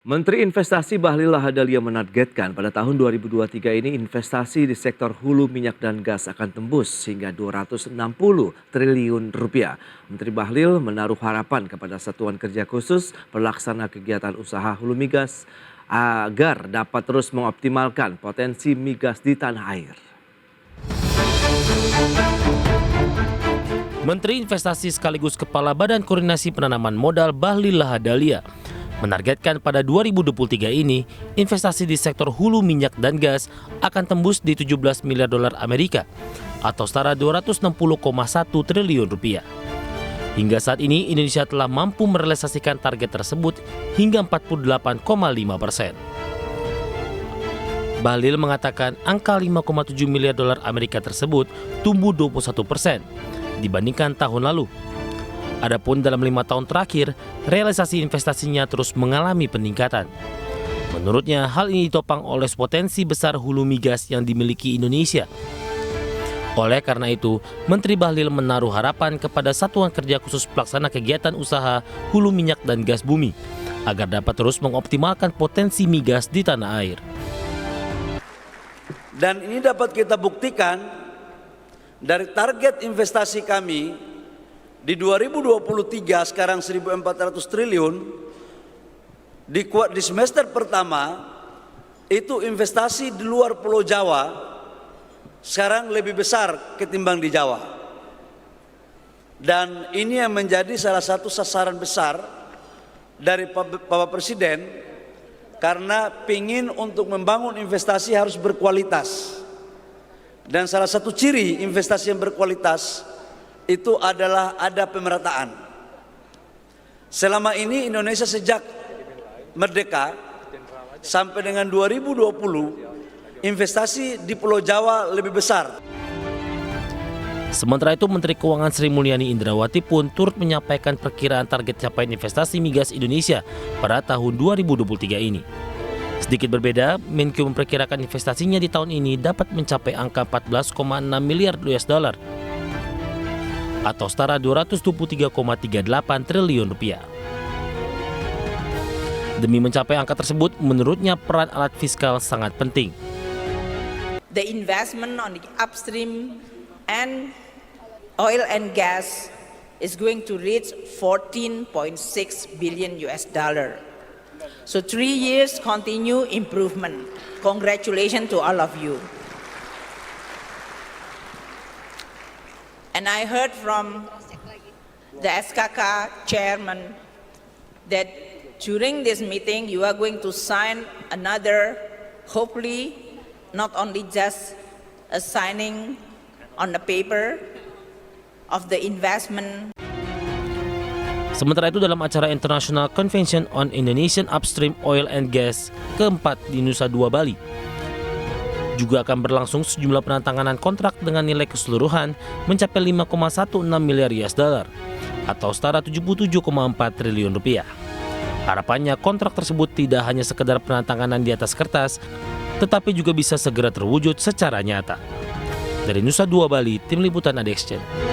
Menteri Investasi Bahlil Lahadalia menargetkan pada tahun 2023 ini investasi di sektor hulu minyak dan gas akan tembus hingga 260 triliun rupiah. Menteri Bahlil menaruh harapan kepada Satuan Kerja Khusus pelaksana kegiatan usaha hulu migas agar dapat terus mengoptimalkan potensi migas di tanah air. Menteri Investasi sekaligus Kepala Badan Koordinasi Penanaman Modal Bahlil Lahadalia menargetkan pada 2023 ini investasi di sektor hulu minyak dan gas akan tembus di 17 miliar dolar Amerika atau setara 260,1 triliun rupiah. Hingga saat ini Indonesia telah mampu merealisasikan target tersebut hingga 48,5%. Bahlil mengatakan angka 5,7 miliar dolar Amerika tersebut tumbuh 21% dibandingkan tahun lalu. Adapun dalam 5 tahun terakhir, realisasi investasinya terus mengalami peningkatan. Menurutnya, hal ini ditopang oleh potensi besar hulu migas yang dimiliki Indonesia. Oleh karena itu, Menteri Bahlil menaruh harapan kepada Satuan Kerja Khusus Pelaksana Kegiatan Usaha Hulu Minyak dan Gas Bumi agar dapat terus mengoptimalkan potensi migas di tanah air. Dan ini dapat kita buktikan dari target investasi kami di 2023 sekarang 1.400 triliun, di semester pertama itu investasi di luar Pulau Jawa sekarang lebih besar ketimbang di Jawa. Dan ini yang menjadi salah satu sasaran besar dari Bapak Presiden karena pingin untuk membangun investasi harus berkualitas. Dan salah satu ciri investasi yang berkualitas itu adalah ada pemerataan. Selama ini Indonesia sejak merdeka sampai dengan 2020 investasi di Pulau Jawa lebih besar. Sementara itu Menteri Keuangan Sri Mulyani Indrawati pun turut menyampaikan perkiraan target capaian investasi migas Indonesia pada tahun 2023 ini. Sedikit berbeda, Menkyu memperkirakan investasinya di tahun ini dapat mencapai angka 14,6 miliar US dollar atau setara 223,38 triliun rupiah. Demi mencapai angka tersebut, menurutnya peran alat fiskal sangat penting. The investment on the upstream and oil and gas is going to reach 14.6 billion US dollar. So 3 years continue improvement. Congratulations to all of you. And I heard from the SKK chairman that during this meeting you are going to sign another, hopefully not only just a signing on the paper of the investment. Sementara itu dalam acara International Convention on Indonesian Upstream Oil and Gas keempat di Nusa Dua Bali juga akan berlangsung sejumlah penandatanganan kontrak dengan nilai keseluruhan mencapai 5,16 miliar US dollar atau setara 77,4 triliun rupiah. Harapannya kontrak tersebut tidak hanya sekedar penandatanganan di atas kertas, tetapi juga bisa segera terwujud secara nyata. Dari Nusa Dua Bali, Tim Liputan ADXChannel.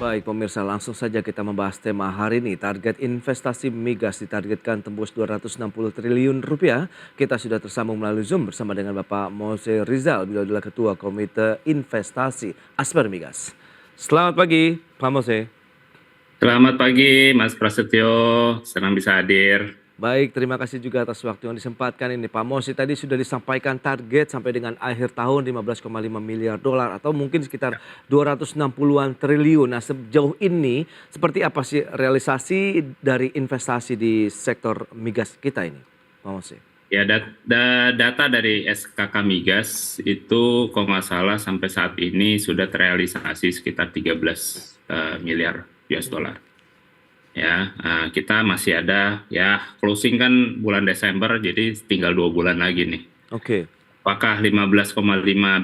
Baik pemirsa, langsung saja kita membahas tema hari ini. Target investasi migas ditargetkan tembus 260 triliun rupiah. Kita sudah tersambung melalui Zoom bersama dengan Bapak Mose Rizal, beliau adalah Ketua Komite Investasi Asper Migas. Selamat pagi Pak Mose. Selamat pagi Mas Prasetyo, senang bisa hadir. Baik, terima kasih juga atas waktu yang disempatkan ini. Pak Mose, tadi sudah disampaikan target sampai dengan akhir tahun 15,5 miliar dolar atau mungkin sekitar 260-an triliun. Nah, sejauh ini seperti apa sih realisasi dari investasi di sektor migas kita ini, Pak Mose? Ya, data dari SKK Migas itu kalau nggak salah sampai saat ini sudah terrealisasi sekitar 13 miliar US dollar. Ya, kita masih ada ya closing kan bulan Desember, jadi tinggal 2 bulan lagi nih. Oke. Apakah 15,5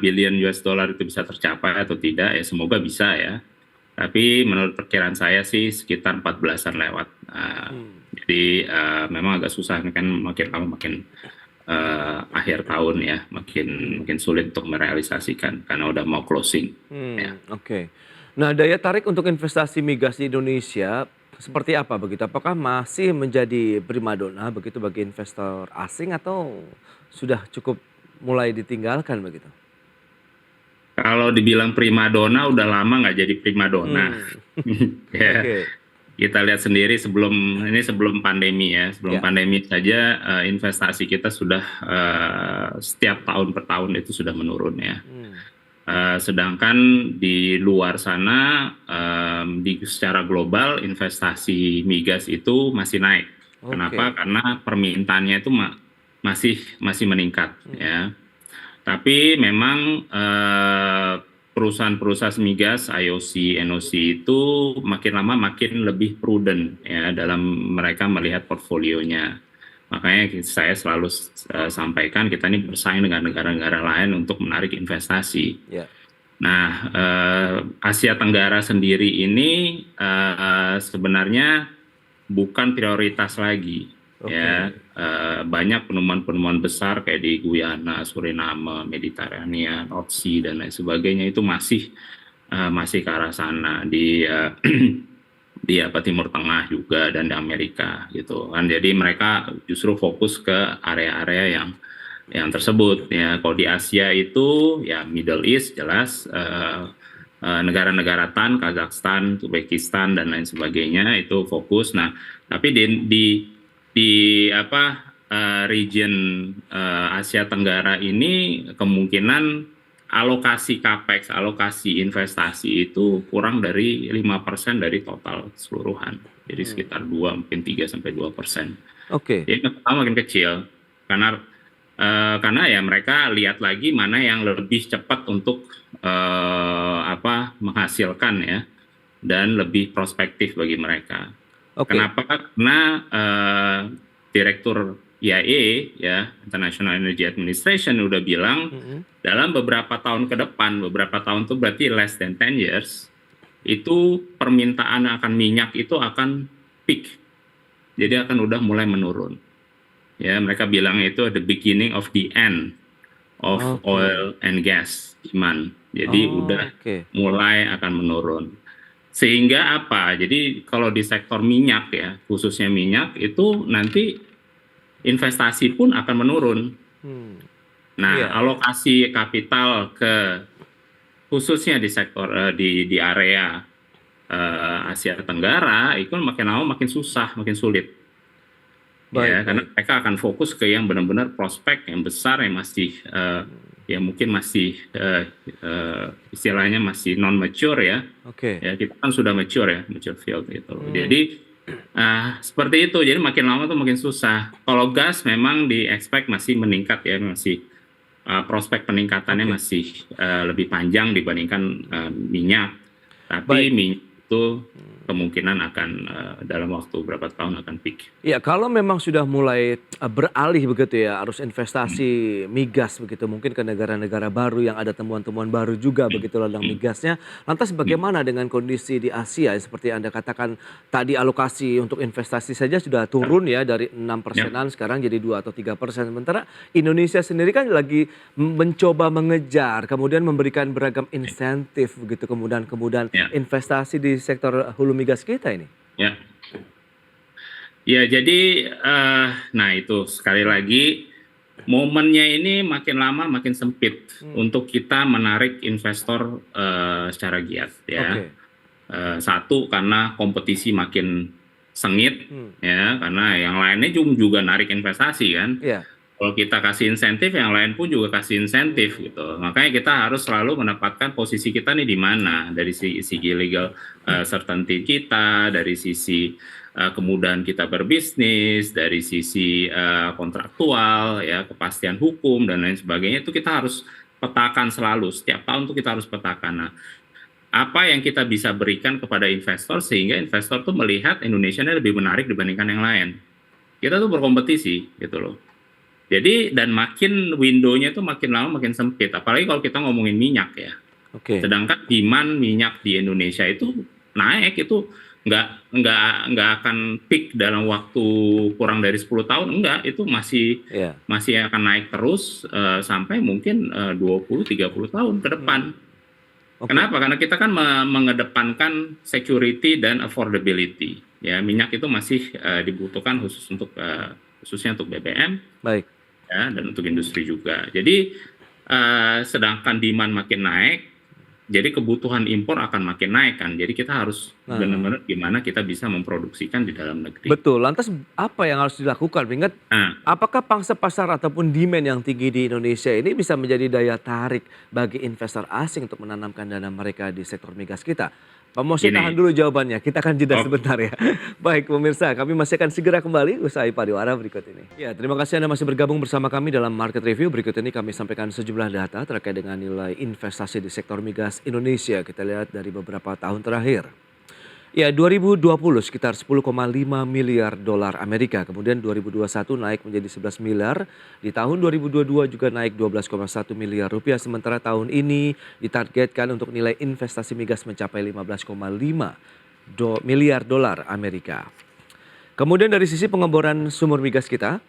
billion US dollar itu bisa tercapai atau tidak? Ya semoga bisa ya. Tapi menurut perkiraan saya sih sekitar 14-an lewat. Jadi memang agak susah kan makin lama makin akhir tahun ya makin sulit untuk merealisasikan karena udah mau closing. Oke. Nah, daya tarik untuk investasi migas di Indonesia seperti apa begitu? Apakah masih menjadi primadona begitu bagi investor asing atau sudah cukup mulai ditinggalkan begitu? Kalau dibilang primadona udah lama nggak jadi primadona. Hmm, Ya, oke. kita lihat sendiri sebelum pandemi ya, sebelum Ya. pandemi saja investasi kita sudah setiap tahun per tahun itu sudah menurun ya. Hmm, Sedangkan di luar sana secara global investasi migas itu masih naik. Kenapa? oke. Karena permintaannya itu masih meningkat ya. Tapi memang perusahaan-perusahaan migas, IOC, NOC itu makin lama makin lebih prudent ya dalam mereka melihat portfolionya. Makanya saya selalu sampaikan kita ini bersaing dengan negara-negara lain untuk menarik investasi. Ya. Nah, Asia Tenggara sendiri ini sebenarnya bukan prioritas lagi. Oke. Ya, banyak penemuan-penemuan besar kayak di Guyana, Suriname, Mediterania, North Sea dan lain sebagainya itu masih ke arah sana di Timur Tengah juga dan di Amerika gitu kan. Jadi mereka justru fokus ke area-area yang tersebut ya. Kalau di Asia itu ya Middle East jelas negara-negara TAN, Kazakhstan, Uzbekistan dan lain sebagainya itu fokus. Nah, tapi region Asia Tenggara ini kemungkinan alokasi capex, alokasi investasi itu kurang dari 5% dari total keseluruhan. Jadi sekitar 2 mungkin 3-2%. Oke. Jadi makin kecil karena ya mereka lihat lagi mana yang lebih cepat untuk menghasilkan ya dan lebih prospektif bagi mereka. Oke. Kenapa? Karena Direktur IEA ya International Energy Administration udah bilang dalam beberapa tahun ke depan, beberapa tahun itu berarti less than 10 years, itu permintaan akan minyak itu akan peak. Jadi akan udah mulai menurun. Ya, mereka bilang itu the beginning of the end of Oke. oil and gas demand. Jadi udah Oke. mulai akan menurun. Sehingga apa? Jadi kalau di sektor minyak ya, khususnya minyak itu nanti investasi pun akan menurun. Hmm, Nah, Iya. alokasi kapital khususnya di sektor di area Asia Tenggara itu makin lama makin susah, makin sulit. Ya, karena mereka akan fokus ke yang benar-benar prospek yang besar yang masih ya mungkin masih istilahnya masih non mature ya. Oke. Ya kita kan sudah mature field gitu. Jadi seperti itu. Jadi makin lama tuh makin susah. Kalau gas memang di expect masih meningkat ya, masih prospek peningkatannya masih lebih panjang dibandingkan minyak. Tapi Baik. minyak itu kemungkinan akan dalam waktu berapa tahun akan peak. Ya, kalau memang sudah mulai beralih begitu ya arus investasi migas begitu mungkin ke negara-negara baru yang ada temuan-temuan baru juga begitu ladang migasnya. Lantas bagaimana dengan kondisi di Asia seperti Anda katakan tadi alokasi untuk investasi saja sudah turun ya dari 6%-an sekarang jadi 2 atau 3%. Sementara Indonesia sendiri kan lagi mencoba mengejar kemudian memberikan beragam insentif begitu kemudian investasi di sektor hulu migas kita ini. Ya. Ya, jadi nah itu sekali lagi momennya ini makin lama makin sempit untuk kita menarik investor secara giat ya. Oke. Satu karena kompetisi makin sengit ya, karena yang lainnya juga narik investasi kan. Iya. Kalau kita kasih insentif, yang lain pun juga kasih insentif gitu. Makanya kita harus selalu mendapatkan posisi kita nih di mana dari segi legal certainty kita, dari sisi kemudahan kita berbisnis, dari sisi kontraktual, ya kepastian hukum dan lain sebagainya itu kita harus petakan selalu. Setiap tahun tuh kita harus petakan. Nah, apa yang kita bisa berikan kepada investor sehingga investor tuh melihat Indonesia ini lebih menarik dibandingkan yang lain. Kita tuh berkompetisi gitu loh. Jadi dan makin window-nya itu makin lama makin sempit. Apalagi kalau kita ngomongin minyak ya. Oke. Sedangkan demand minyak di Indonesia itu naik itu nggak akan peak dalam waktu kurang dari 10 tahun, enggak, itu masih akan naik terus sampai mungkin 20-30 tahun ke depan. Oke. Kenapa? Karena kita kan mengedepankan security dan affordability. Ya, minyak itu masih dibutuhkan khususnya untuk BBM, Baik. ya, dan untuk industri juga. Jadi sedangkan demand makin naik, jadi kebutuhan impor akan makin naik kan. Jadi kita harus Nah. benar-benar gimana kita bisa memproduksikan di dalam negeri. Betul, lantas apa yang harus dilakukan? Mengingat Nah, apakah pangsa pasar ataupun demand yang tinggi di Indonesia ini bisa menjadi daya tarik bagi investor asing untuk menanamkan dana mereka di sektor migas kita? Pak Mose, Gini. tahan dulu jawabannya, kita akan jeda Oh. sebentar ya. Baik pemirsa, kami masih akan segera kembali usai pariwara berikut ini. Ya, terima kasih Anda masih bergabung bersama kami dalam Market Review. Berikut ini kami sampaikan sejumlah data terkait dengan nilai investasi di sektor migas Indonesia. Kita lihat dari beberapa tahun terakhir. Ya, 2020 sekitar 10,5 miliar dolar Amerika. Kemudian 2021 naik menjadi 11 miliar. Di tahun 2022 juga naik 12,1 miliar rupiah. Sementara tahun ini ditargetkan untuk nilai investasi migas mencapai 15,5 miliar dolar Amerika. Kemudian dari sisi pengeboran sumur migas kita,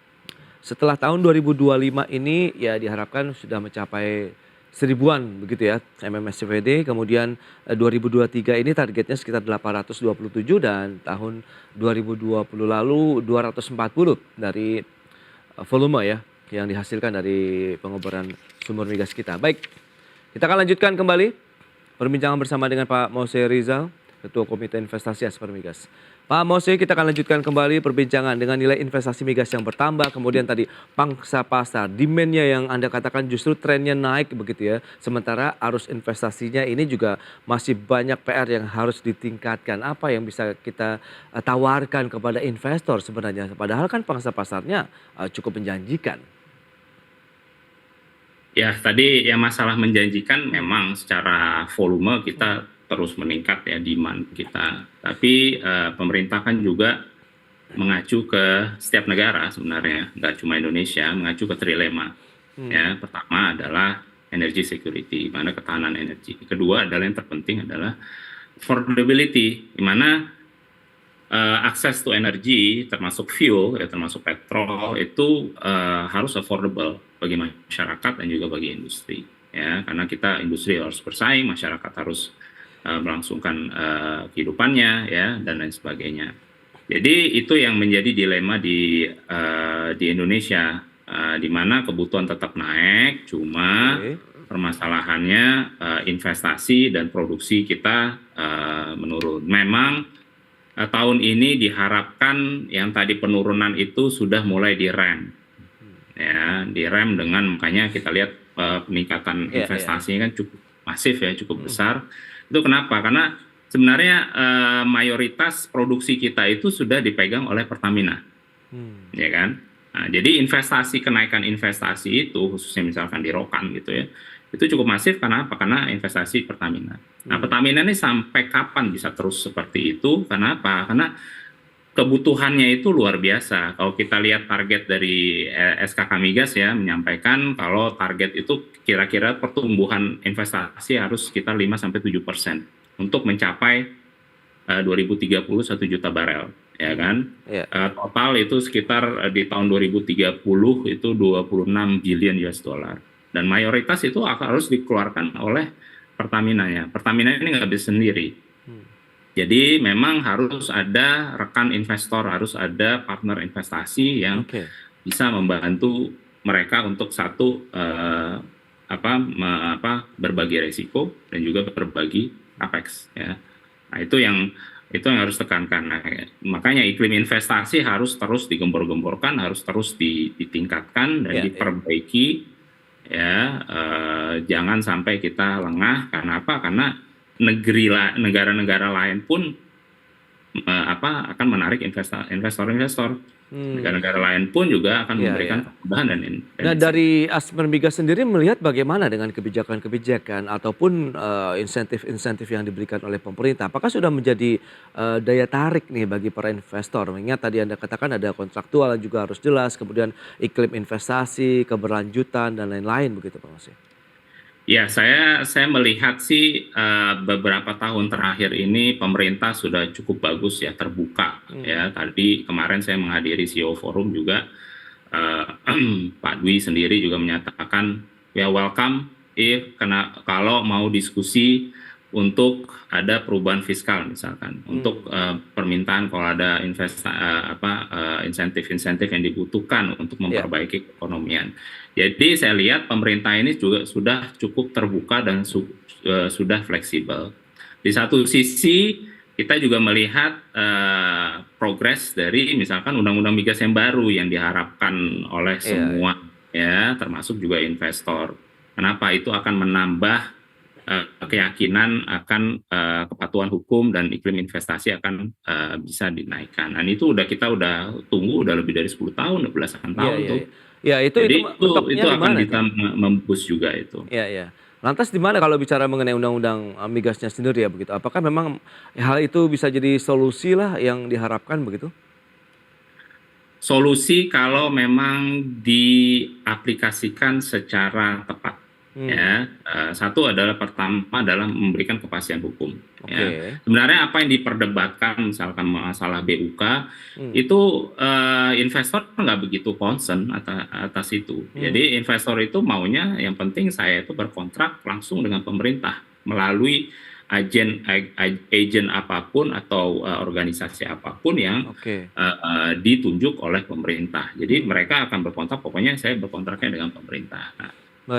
setelah tahun 2025 ini ya diharapkan sudah mencapai 1000-an begitu ya MMSCFD. Kemudian 2023 ini targetnya sekitar 827 dan tahun 2020 lalu 240 dari volume ya yang dihasilkan dari pengeboran sumur migas kita. Baik, kita akan lanjutkan kembali perbincangan bersama dengan Pak Mose Rizal, Ketua Komite Investasi Asper Migas. Pak Mose, kita akan lanjutkan kembali perbincangan dengan nilai investasi migas yang bertambah, kemudian tadi pangsa pasar, demand-nya yang Anda katakan justru trennya naik begitu ya. Sementara arus investasinya ini juga masih banyak PR yang harus ditingkatkan. Apa yang bisa kita tawarkan kepada investor sebenarnya? Padahal kan pangsa pasarnya cukup menjanjikan. ya tadi yang masalah menjanjikan memang secara volume kita terus meningkat ya demand kita. Tapi pemerintah kan juga mengacu ke setiap negara sebenarnya, nggak cuma Indonesia, mengacu ke trilema. Ya, pertama adalah energy security, mana ketahanan energi. Kedua adalah yang terpenting adalah affordability, di mana akses to energy termasuk fuel ya termasuk petrol itu harus affordable bagi masyarakat dan juga bagi industri ya, karena kita industri harus bersaing, masyarakat harus melangsungkan kehidupannya ya dan lain sebagainya. Jadi itu yang menjadi dilema di Indonesia, di mana kebutuhan tetap naik, cuma permasalahannya investasi dan produksi kita menurun. Memang tahun ini diharapkan yang tadi penurunan itu sudah mulai direm, ya direm dengan makanya kita lihat peningkatan investasinya kan cukup masif ya, cukup besar. Itu kenapa? Karena sebenarnya mayoritas produksi kita itu sudah dipegang oleh Pertamina, ya kan? Nah, jadi kenaikan investasi itu khususnya misalkan di Rokan gitu ya, itu cukup masif karena apa? Karena investasi Pertamina. Nah, Pertamina ini sampai kapan bisa terus seperti itu? Karena apa? Karena kebutuhannya itu luar biasa. Kalau kita lihat target dari SKK Migas ya menyampaikan kalau target itu kira-kira pertumbuhan investasi harus sekitar 5-7% untuk mencapai 2030 1 juta barel, ya kan? Total itu sekitar di tahun 2030 itu 26 billion US dollar. Dan mayoritas itu harus dikeluarkan oleh Pertamina ya. Pertamina ini nggak bisa sendiri. Jadi memang harus ada rekan investor, harus ada partner investasi yang bisa membantu mereka untuk satu berbagi resiko dan juga berbagi capex ya. Nah, itu yang harus tekankan. Nah, makanya iklim investasi harus terus digembor-gemborkan, harus terus ditingkatkan dan diperbaiki ya. Jangan sampai kita lengah. Karena apa? Karena negara-negara lain pun akan menarik investor-investor. Negara-negara lain pun juga akan memberikan kemudahan dan Nah, dari Asper Migas sendiri melihat bagaimana dengan kebijakan-kebijakan ataupun insentif-insentif yang diberikan oleh pemerintah? Apakah sudah menjadi daya tarik nih bagi para investor? Mengingat tadi Anda katakan ada kontraktual yang juga harus jelas, kemudian iklim investasi, keberlanjutan dan lain-lain begitu Pak Mose. Ya, saya melihat sih beberapa tahun terakhir ini pemerintah sudah cukup bagus ya, terbuka ya. Tadi kemarin saya menghadiri CEO Forum juga, Pak Dwi sendiri juga menyatakan ya welcome kalau mau diskusi untuk ada perubahan fiskal misalkan, untuk permintaan kalau ada insentif-insentif yang dibutuhkan untuk memperbaiki keekonomian. Jadi saya lihat pemerintah ini juga sudah cukup terbuka dan sudah fleksibel. Di satu sisi kita juga melihat progres dari misalkan undang-undang migas yang baru yang diharapkan oleh semua ya, termasuk juga investor. Kenapa? Itu akan menambah keyakinan akan kepatuhan hukum dan iklim investasi akan bisa dinaikkan. Dan itu kita udah tunggu udah lebih dari 10 tahun, belasan tahun tuh. Ya, Jadi mentoknya itu di akan mana bisa memboost juga itu. Ya. Lantas di mana kalau bicara mengenai undang-undang migasnya sendiri ya begitu? Apakah memang hal itu bisa jadi solusi lah yang diharapkan begitu? Solusi kalau memang diaplikasikan secara tepat. Ya, satu adalah pertama adalah memberikan kepastian hukum. Ya. Sebenarnya apa yang diperdebatkan misalkan masalah BUK itu investor nggak begitu concern atas itu. Jadi investor itu maunya yang penting saya itu berkontrak langsung dengan pemerintah melalui agen apapun atau organisasi apapun yang ditunjuk oleh pemerintah. Jadi mereka akan berkontrak, pokoknya saya berkontraknya dengan pemerintah. Nah,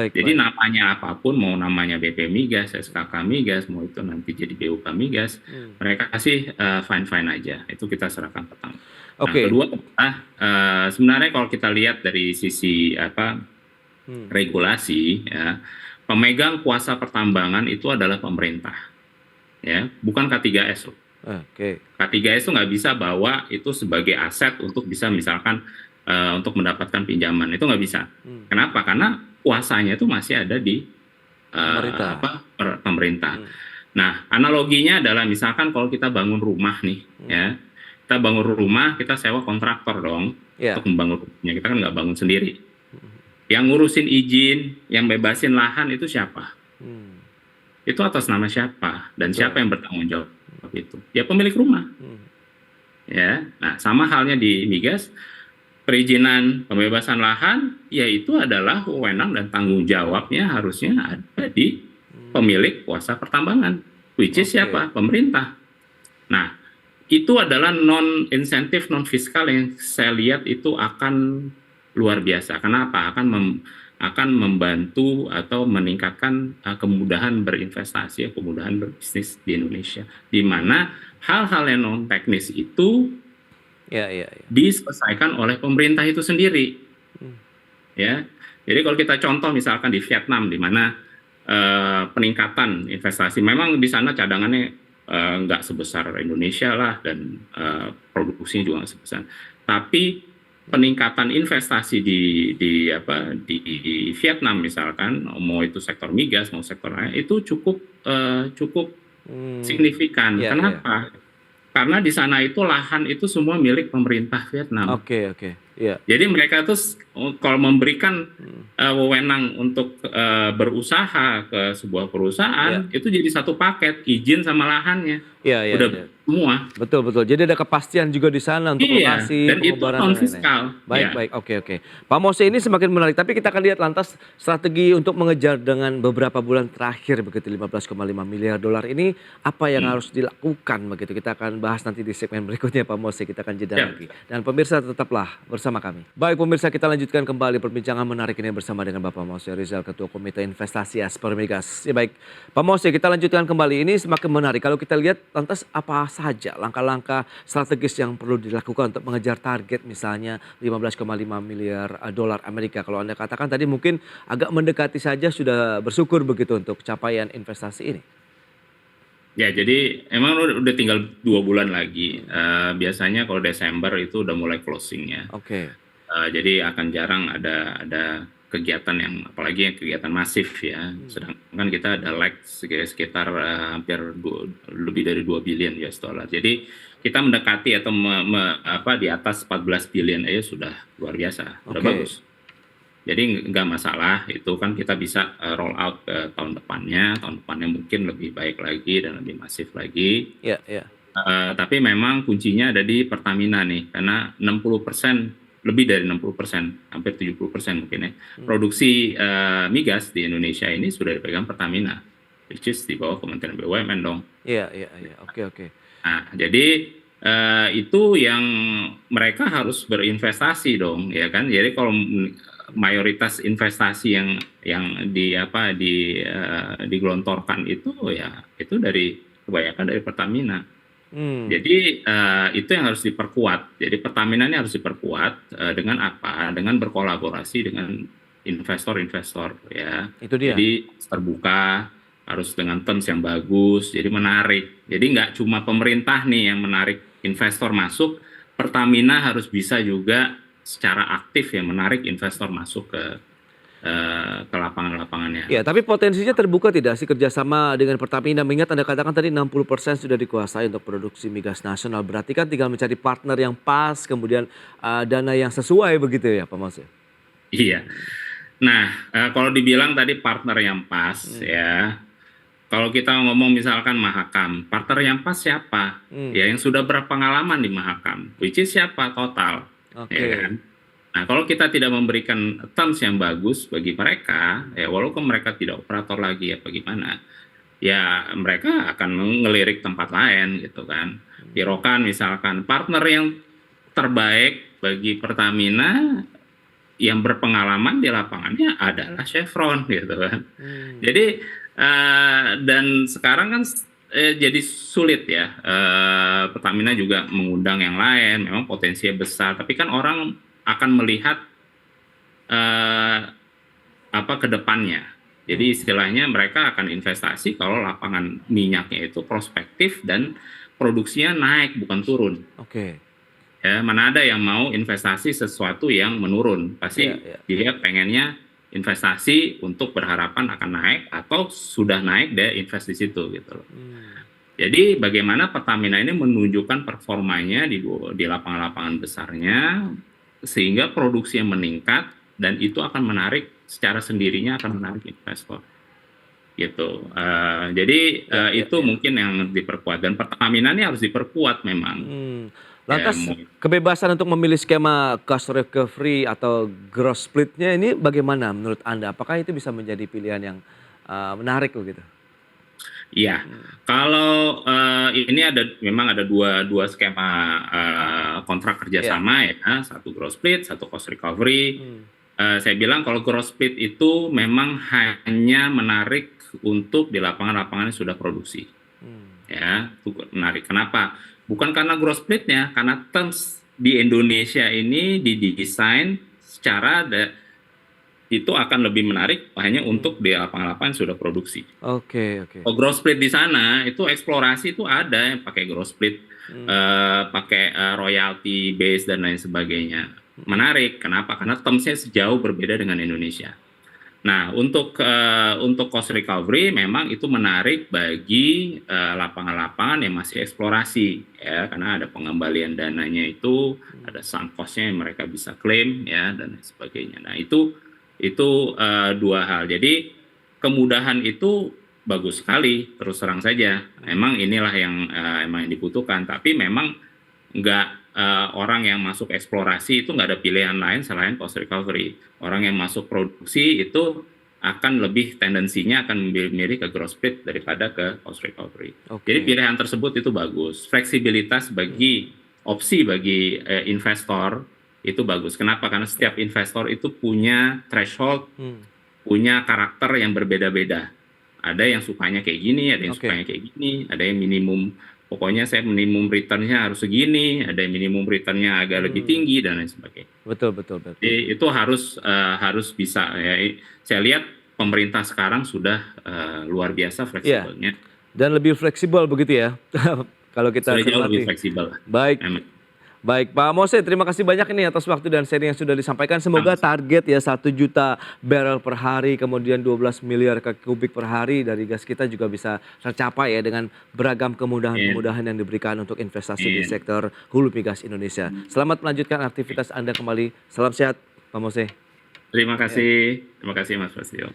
jadi namanya apapun, mau namanya BP Migas, SKK Migas, mau itu nanti jadi BUK Migas, mereka kasih fine-fine aja. Itu kita serahkan petang. Nah, kedua, sebenarnya kalau kita lihat dari sisi regulasi, ya, pemegang kuasa pertambangan itu adalah pemerintah. Ya, bukan K3S loh. K3S itu nggak bisa bawa itu sebagai aset untuk bisa misalkan untuk mendapatkan pinjaman, itu nggak bisa. Kenapa? Karena kuasanya itu masih ada di pemerintah. Nah, analoginya adalah misalkan kalau kita bangun rumah nih, ya, kita bangun rumah, kita sewa kontraktor dong untuk membangun rumahnya. Kita kan nggak bangun sendiri. Yang ngurusin izin, yang bebasin lahan itu siapa? Itu atas nama siapa dan siapa yang bertanggung jawab itu? Ya pemilik rumah. Ya, nah sama halnya di migas, perizinan pembebasan lahan, yaitu adalah wewenang dan tanggung jawabnya harusnya ada di pemilik kuasa pertambangan, which is siapa? Pemerintah. Nah, itu adalah non-insentif, non-fiskal yang saya lihat itu akan luar biasa. Kenapa? Akan membantu atau meningkatkan kemudahan berinvestasi, kemudahan berbisnis di Indonesia, di mana hal-hal yang non teknis itu diselesaikan oleh pemerintah itu sendiri. Ya, jadi kalau kita contoh misalkan di Vietnam, di mana peningkatan investasi, memang di sana cadangannya nggak sebesar Indonesia lah dan produksinya juga nggak sebesar, tapi peningkatan investasi di Vietnam misalkan, mau itu sektor migas mau sektor lain, itu cukup signifikan. Kenapa? Karena di sana itu lahan itu semua milik pemerintah Vietnam. Jadi mereka tuh kalau memberikan wewenang untuk berusaha ke sebuah perusahaan, itu jadi satu paket, izin sama lahannya. Semua. Betul. Jadi ada kepastian juga di sana untuk lokasi, dan itu non fiskal. Baik. Oke. Pak Mose, ini semakin menarik. Tapi kita akan lihat lantas strategi untuk mengejar dengan beberapa bulan terakhir begitu 15,5 miliar dolar ini apa yang harus dilakukan begitu. Kita akan bahas nanti di segmen berikutnya Pak Mose. Kita akan jeda lagi. Dan pemirsa tetaplah bersama kami. Baik pemirsa, kita lanjutkan kembali perbincangan menarik ini bersama dengan Bapak Mose Rizal, Ketua Komite Investasi Asper Migas. Ya baik, Pak Mose, kita lanjutkan kembali. Ini semakin menarik. Kalau kita lihat lantas apa saja langkah-langkah strategis yang perlu dilakukan untuk mengejar target misalnya 15,5 miliar dolar Amerika. Kalau Anda katakan tadi mungkin agak mendekati saja, sudah bersyukur begitu untuk capaian investasi ini. Ya, jadi emang udah tinggal 2 bulan lagi. Biasanya kalau Desember itu udah mulai closingnya. Jadi akan jarang ada kegiatan yang, apalagi yang kegiatan masif ya. Sedangkan kita ada sekitar hampir lebih dari 2 billion US dollar. Jadi kita mendekati atau di atas 14 billion aja sudah luar biasa, sudah bagus. Jadi nggak masalah, itu kan kita bisa roll out ke tahun depannya mungkin lebih baik lagi dan lebih masif lagi. Tapi memang kuncinya ada di Pertamina nih, karena 60% lebih dari 60%, hampir 70% mungkin ya. Produksi migas di Indonesia ini sudah dipegang Pertamina, which is di bawah Kementerian BUMN dong. Iya, oke. Nah, jadi itu yang mereka harus berinvestasi dong, ya kan? Jadi kalau mayoritas investasi yang digelontorkan itu ya itu kebanyakan dari Pertamina. Jadi itu yang harus diperkuat. Jadi Pertamina ini harus diperkuat dengan apa? Dengan berkolaborasi dengan investor-investor ya. Itu dia. Jadi terbuka, harus dengan terms yang bagus, jadi menarik. Jadi nggak cuma pemerintah nih yang menarik investor masuk, Pertamina harus bisa juga secara aktif ya menarik investor masuk ke lapangan-lapangannya. Ya, tapi potensinya terbuka tidak sih kerjasama dengan Pertamina? Mengingat Anda katakan tadi 60% sudah dikuasai untuk produksi migas nasional. Berarti kan tinggal mencari partner yang pas, kemudian dana yang sesuai begitu ya Pak Mose? Iya. Nah, kalau dibilang tadi partner yang pas ya, kalau kita ngomong misalkan Mahakam, partner yang pas siapa? Ya yang sudah berpengalaman di Mahakam, which is siapa? Total. Oke. Ya kan? Nah, kalau kita tidak memberikan terms yang bagus bagi mereka, ya walaupun mereka tidak operator lagi ya bagaimana, ya mereka akan ngelirik tempat lain gitu kan. Pirokan misalkan, partner yang terbaik bagi Pertamina yang berpengalaman di lapangannya adalah Chevron gitu kan. Jadi dan sekarang kan jadi sulit ya. Pertamina juga mengundang yang lain, memang potensinya besar, tapi kan orang akan melihat ke depannya. Jadi istilahnya mereka akan investasi kalau lapangan minyaknya itu prospektif dan produksinya naik bukan turun. Oke. Ya, mana ada yang mau investasi sesuatu yang menurun? Pasti dia pengennya investasi untuk berharapan akan naik atau sudah naik dia invest di situ gitu loh. Jadi bagaimana Pertamina ini menunjukkan performanya di lapangan-lapangan besarnya sehingga produksi yang meningkat dan itu akan menarik secara sendirinya akan menarik investor gitu. Jadi itu mungkin yang diperkuat dan Pertamina ini harus diperkuat memang. Lantas kebebasan untuk memilih skema cost recovery atau gross split-nya ini bagaimana menurut Anda? Apakah itu bisa menjadi pilihan yang menarik begitu? Iya, kalau ini memang ada dua skema kontrak kerjasama ya, satu gross split, satu cost recovery. Saya bilang kalau gross split itu memang hanya menarik untuk di lapangan-lapangan yang sudah produksi, ya, itu menarik. Kenapa? Bukan karena gross splitnya, karena terms di Indonesia ini didesain secara itu akan lebih menarik hanya untuk di lapangan-lapangan sudah produksi. Oke. Kalau gross split di sana itu eksplorasi itu ada yang pakai gross split, pakai royalty base dan lain sebagainya. Menarik, kenapa? Karena terms-nya sejauh berbeda dengan Indonesia. Nah, untuk cost recovery memang itu menarik bagi lapangan-lapangan yang masih eksplorasi ya, karena ada pengembalian dananya itu, ada sunk cost-nya yang mereka bisa klaim ya dan sebagainya. Nah, itu dua hal. Jadi kemudahan itu bagus sekali, terus terang saja. Memang inilah yang emang dibutuhkan, tapi memang orang yang masuk eksplorasi itu nggak ada pilihan lain selain cost recovery. Orang yang masuk produksi itu akan lebih tendensinya akan memilih ke gross split daripada ke cost recovery. Jadi pilihan tersebut itu bagus. Fleksibilitas bagi opsi bagi investor itu bagus. Kenapa? Karena setiap investor itu punya threshold, punya karakter yang berbeda-beda. Ada yang sukanya kayak gini, ada yang sukanya kayak gini, ada yang minimum. Pokoknya saya minimum return-nya harus segini, ada yang minimum return-nya agak lebih tinggi dan lain sebagainya. Betul. Jadi itu harus bisa ya. Saya lihat pemerintah sekarang sudah luar biasa fleksibelnya. Dan lebih fleksibel begitu ya. Kalau kita sudah jauh lebih fleksibel. Baik Pak Mose, terima kasih banyak ini atas waktu dan sharing yang sudah disampaikan. Semoga target ya 1 juta barrel per hari, kemudian 12 miliar kaki kubik per hari dari gas kita juga bisa tercapai ya dengan beragam kemudahan-kemudahan yang diberikan untuk investasi di sektor hulu migas Indonesia. Selamat melanjutkan aktivitas Anda kembali. Salam sehat Pak Mose. Terima kasih Mas Prasetyo.